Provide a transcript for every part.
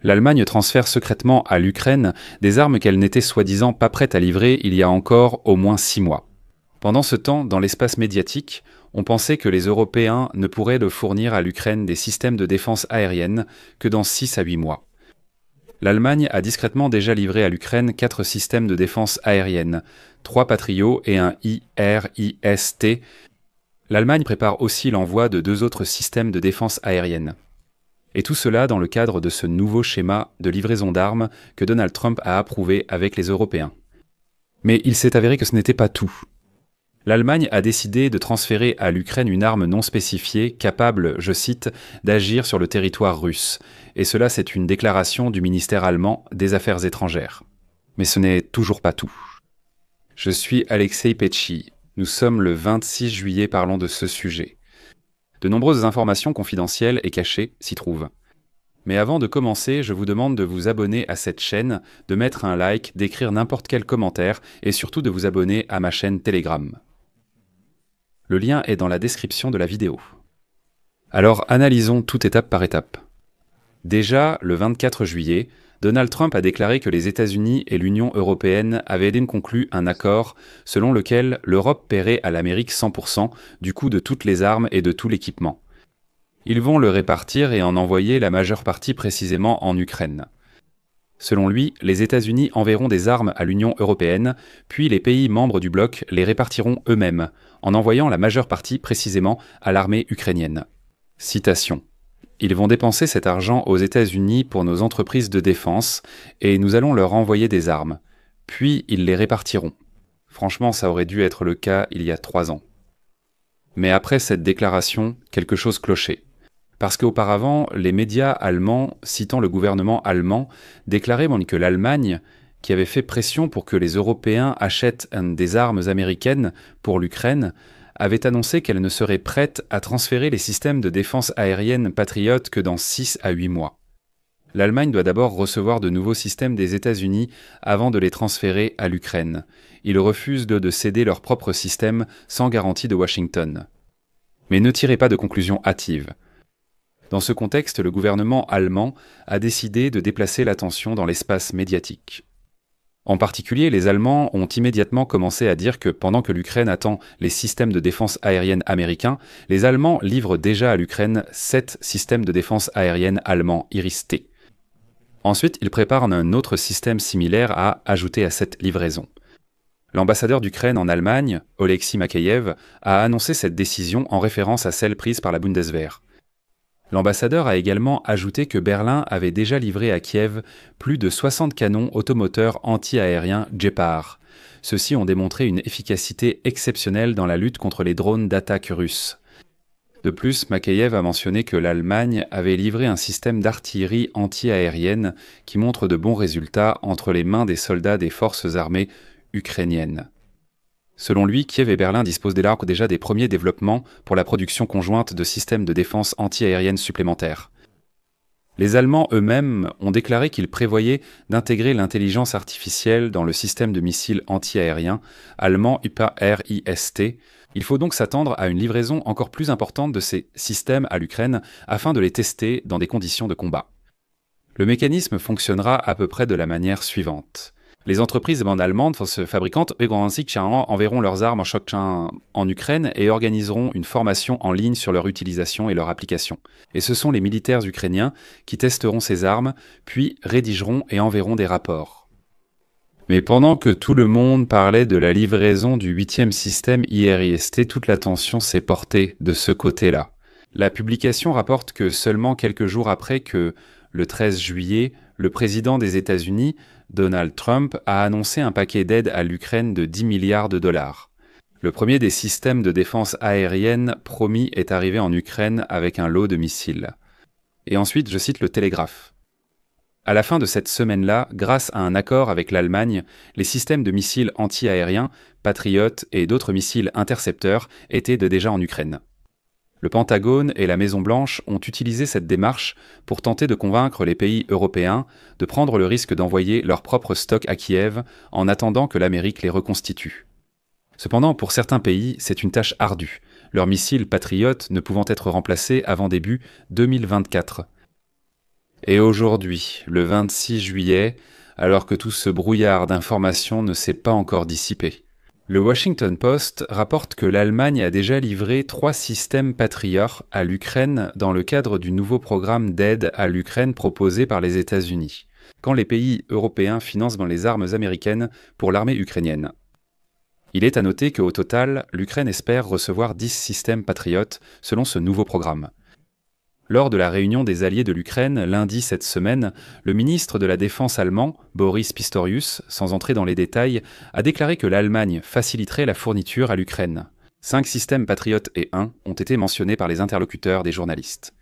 L'Allemagne transfère secrètement à l'Ukraine des armes qu'elle n'était soi-disant pas prête à livrer il y a encore au moins 6 mois. Pendant ce temps, dans l'espace médiatique, on pensait que les Européens ne pourraient le fournir à l'Ukraine des systèmes de défense aérienne que dans 6 à 8 mois. L'Allemagne a discrètement déjà livré à l'Ukraine 4 systèmes de défense aérienne, 3 Patriot et un IRIS-T. L'Allemagne prépare aussi l'envoi de 2 autres systèmes de défense aérienne. Et tout cela dans le cadre de ce nouveau schéma de livraison d'armes que Donald Trump a approuvé avec les Européens. Mais il s'est avéré que ce n'était pas tout. L'Allemagne a décidé de transférer à l'Ukraine une arme non spécifiée capable, je cite, d'agir sur le territoire russe. Et cela, c'est une déclaration du ministère allemand des Affaires étrangères. Mais ce n'est toujours pas tout. Je suis Alexei Petchy. Nous sommes le 26 juillet, parlons de ce sujet. De nombreuses informations confidentielles et cachées s'y trouvent. Mais avant de commencer, je vous demande de vous abonner à cette chaîne, de mettre un like, d'écrire n'importe quel commentaire et surtout de vous abonner à ma chaîne Telegram. Le lien est dans la description de la vidéo. Alors analysons toute étape par étape. Déjà, le 24 juillet, Donald Trump a déclaré que les États-Unis et l'Union européenne avaient conclu un accord selon lequel l'Europe paierait à l'Amérique 100% du coût de toutes les armes et de tout l'équipement. Ils vont le répartir et en envoyer la majeure partie précisément en Ukraine. Selon lui, les États-Unis enverront des armes à l'Union européenne, puis les pays membres du bloc les répartiront eux-mêmes, en envoyant la majeure partie précisément à l'armée ukrainienne. Citation. Ils vont dépenser cet argent aux États-Unis pour nos entreprises de défense et nous allons leur envoyer des armes. Puis ils les répartiront. Franchement, ça aurait dû être le cas il y a 3 ans. Mais après cette déclaration, quelque chose clochait. Parce qu'auparavant, les médias allemands, citant le gouvernement allemand, déclaraient que l'Allemagne, qui avait fait pression pour que les Européens achètent des armes américaines pour l'Ukraine, avait annoncé qu'elle ne serait prête à transférer les systèmes de défense aérienne Patriot que dans 6 à 8 mois. L'Allemagne doit d'abord recevoir de nouveaux systèmes des États-Unis avant de les transférer à l'Ukraine. Ils refusent de céder leurs propres systèmes sans garantie de Washington. Mais ne tirez pas de conclusions hâtives. Dans ce contexte, le gouvernement allemand a décidé de déplacer l'attention dans l'espace médiatique. En particulier, les Allemands ont immédiatement commencé à dire que pendant que l'Ukraine attend les systèmes de défense aérienne américains, les Allemands livrent déjà à l'Ukraine 7 systèmes de défense aérienne allemands IRIS-T. Ensuite, ils préparent un autre système similaire à ajouter à cette livraison. L'ambassadeur d'Ukraine en Allemagne, Oleksiy Makeyev, a annoncé cette décision en référence à celle prise par la Bundeswehr. L'ambassadeur a également ajouté que Berlin avait déjà livré à Kiev plus de 60 canons automoteurs anti-aériens Gepard. Ceux-ci ont démontré une efficacité exceptionnelle dans la lutte contre les drones d'attaque russes. De plus, Makeyev a mentionné que l'Allemagne avait livré un système d'artillerie anti-aérienne qui montre de bons résultats entre les mains des soldats des forces armées ukrainiennes. Selon lui, Kiev et Berlin disposent déjà des premiers développements pour la production conjointe de systèmes de défense anti-aérienne supplémentaires. Les Allemands eux-mêmes ont déclaré qu'ils prévoyaient d'intégrer l'intelligence artificielle dans le système de missiles anti-aériens allemand IRIS-T. Il faut donc s'attendre à une livraison encore plus importante de ces systèmes à l'Ukraine afin de les tester dans des conditions de combat. Le mécanisme fonctionnera à peu près de la manière suivante. Les entreprises allemandes fabricantes enverront leurs armes en Ukraine et organiseront une formation en ligne sur leur utilisation et leur application. Et ce sont les militaires ukrainiens qui testeront ces armes, puis rédigeront et enverront des rapports. Mais pendant que tout le monde parlait de la livraison du 8e système IRIS-T, toute l'attention s'est portée de ce côté-là. La publication rapporte que seulement quelques jours après que, le 13 juillet, le président des États-Unis, Donald Trump, a annoncé un paquet d'aide à l'Ukraine de 10 milliards de dollars. Le premier des systèmes de défense aérienne promis est arrivé en Ukraine avec un lot de missiles. Et ensuite, je cite le Télégraphe. À la fin de cette semaine-là, grâce à un accord avec l'Allemagne, les systèmes de missiles anti-aériens, Patriot et d'autres missiles intercepteurs étaient déjà en Ukraine. Le Pentagone et la Maison-Blanche ont utilisé cette démarche pour tenter de convaincre les pays européens de prendre le risque d'envoyer leurs propres stocks à Kiev en attendant que l'Amérique les reconstitue. Cependant, pour certains pays, c'est une tâche ardue, leurs missiles Patriot ne pouvant être remplacés avant début 2024. Et aujourd'hui, le 26 juillet, alors que tout ce brouillard d'informations ne s'est pas encore dissipé. Le Washington Post rapporte que l'Allemagne a déjà livré 3 systèmes Patriot à l'Ukraine dans le cadre du nouveau programme d'aide à l'Ukraine proposé par les États-Unis, quand les pays européens financent les armes américaines pour l'armée ukrainienne. Il est à noter qu'au total, l'Ukraine espère recevoir 10 systèmes Patriot selon ce nouveau programme. Lors de la réunion des alliés de l'Ukraine, lundi cette semaine, le ministre de la Défense allemand, Boris Pistorius, sans entrer dans les détails, a déclaré que l'Allemagne faciliterait la fourniture à l'Ukraine. 5 systèmes Patriot et 1 ont été mentionnés par les interlocuteurs des journalistes.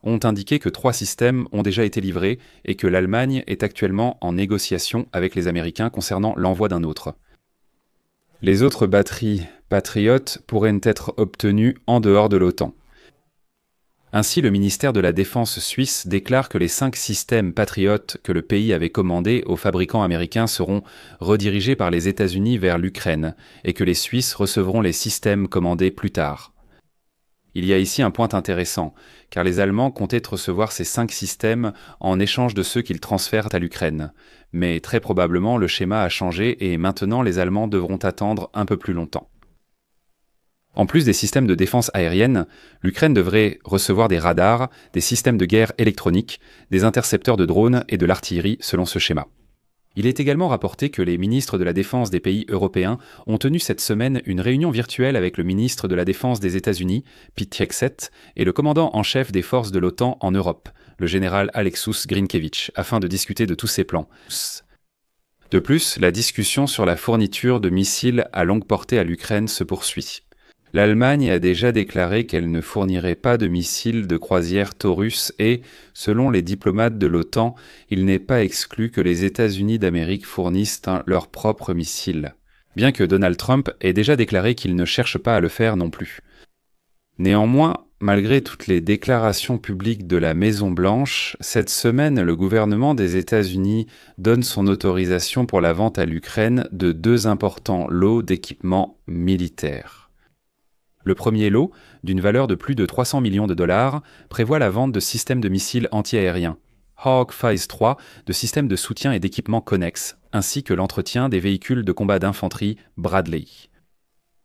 Ont indiqué que 3 systèmes ont déjà été livrés et que l'Allemagne est actuellement en négociation avec les Américains concernant l'envoi d'un autre. Les autres batteries Patriot pourraient être obtenues en dehors de l'OTAN. Ainsi, le ministère de la Défense suisse déclare que les 5 systèmes Patriot que le pays avait commandés aux fabricants américains seront redirigés par les États-Unis vers l'Ukraine et que les Suisses recevront les systèmes commandés plus tard. Il y a ici un point intéressant, car les Allemands comptaient recevoir ces 5 systèmes en échange de ceux qu'ils transfèrent à l'Ukraine. Mais très probablement, le schéma a changé et maintenant les Allemands devront attendre un peu plus longtemps. En plus des systèmes de défense aérienne, l'Ukraine devrait recevoir des radars, des systèmes de guerre électroniques, des intercepteurs de drones et de l'artillerie selon ce schéma. Il est également rapporté que les ministres de la Défense des pays européens ont tenu cette semaine une réunion virtuelle avec le ministre de la Défense des États-Unis, Pete Hegseth, et le commandant en chef des forces de l'OTAN en Europe, le général Alexus Grinkevich, afin de discuter de tous ces plans. De plus, la discussion sur la fourniture de missiles à longue portée à l'Ukraine se poursuit. L'Allemagne a déjà déclaré qu'elle ne fournirait pas de missiles de croisière Taurus et, selon les diplomates de l'OTAN, il n'est pas exclu que les États-Unis d'Amérique fournissent leurs propres missiles, bien que Donald Trump ait déjà déclaré qu'il ne cherche pas à le faire non plus. Néanmoins, malgré toutes les déclarations publiques de la Maison-Blanche, cette semaine, le gouvernement des États-Unis donne son autorisation pour la vente à l'Ukraine de 2 importants lots d'équipements militaires. Le premier lot, d'une valeur de plus de 300 millions de dollars, prévoit la vente de systèmes de missiles antiaériens, Hawk Phase 3, de systèmes de soutien et d'équipements connexes, ainsi que l'entretien des véhicules de combat d'infanterie Bradley.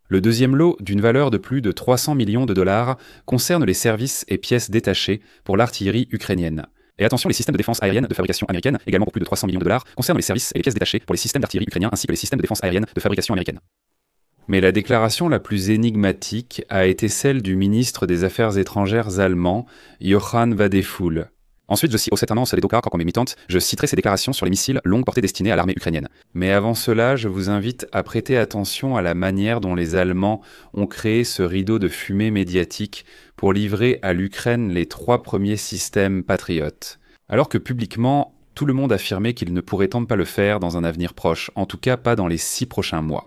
Le deuxième lot, d'une valeur de plus de 300 millions de dollars, concerne les services et pièces détachées pour l'artillerie ukrainienne. Et attention, les systèmes de défense aérienne de fabrication américaine, également pour plus de 300 millions de dollars, concernent les services et les pièces détachées pour les systèmes d'artillerie ukrainiens ainsi que les systèmes de défense aérienne de fabrication américaine. Mais la déclaration la plus énigmatique a été celle du ministre des Affaires étrangères allemand, Johann Wadephul. Ensuite, je citerai ses déclarations sur les missiles longue portée destinés à l'armée ukrainienne. Mais avant cela, je vous invite à prêter attention à la manière dont les Allemands ont créé ce rideau de fumée médiatique pour livrer à l'Ukraine les 3 premiers systèmes Patriot. Alors que publiquement, tout le monde affirmait qu'il ne pourrait tant pas le faire dans un avenir proche, en tout cas pas dans les 6 prochains mois.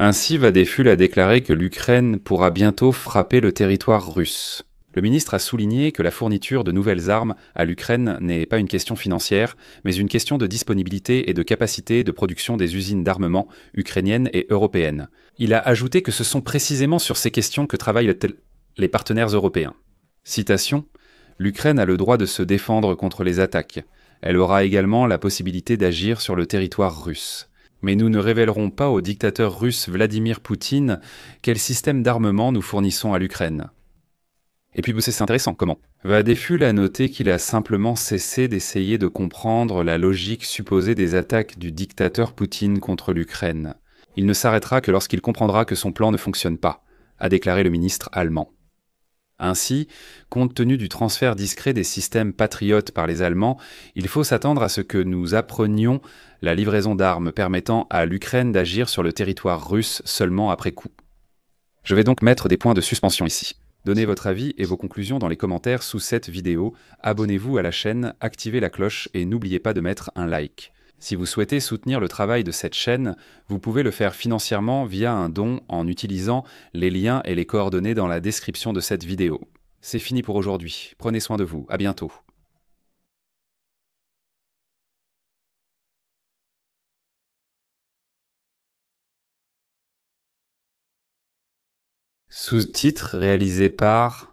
Ainsi, Wadephul a déclaré que l'Ukraine pourra bientôt frapper le territoire russe. Le ministre a souligné que la fourniture de nouvelles armes à l'Ukraine n'est pas une question financière, mais une question de disponibilité et de capacité de production des usines d'armement ukrainiennes et européennes. Il a ajouté que ce sont précisément sur ces questions que travaillent les partenaires européens. Citation : « L'Ukraine a le droit de se défendre contre les attaques. Elle aura également la possibilité d'agir sur le territoire russe. Mais nous ne révélerons pas au dictateur russe Vladimir Poutine quel système d'armement nous fournissons à l'Ukraine. » Et puis c'est intéressant, comment ? Wadephul a noté qu'il a simplement cessé d'essayer de comprendre la logique supposée des attaques du dictateur Poutine contre l'Ukraine. Il ne s'arrêtera que lorsqu'il comprendra que son plan ne fonctionne pas, a déclaré le ministre allemand. Ainsi, compte tenu du transfert discret des systèmes Patriot par les Allemands, il faut s'attendre à ce que nous apprenions la livraison d'armes permettant à l'Ukraine d'agir sur le territoire russe seulement après coup. Je vais donc mettre des points de suspension ici. Donnez votre avis et vos conclusions dans les commentaires sous cette vidéo, abonnez-vous à la chaîne, activez la cloche et n'oubliez pas de mettre un like. Si vous souhaitez soutenir le travail de cette chaîne, vous pouvez le faire financièrement via un don en utilisant les liens et les coordonnées dans la description de cette vidéo. C'est fini pour aujourd'hui, prenez soin de vous, à bientôt. Sous-titres réalisés par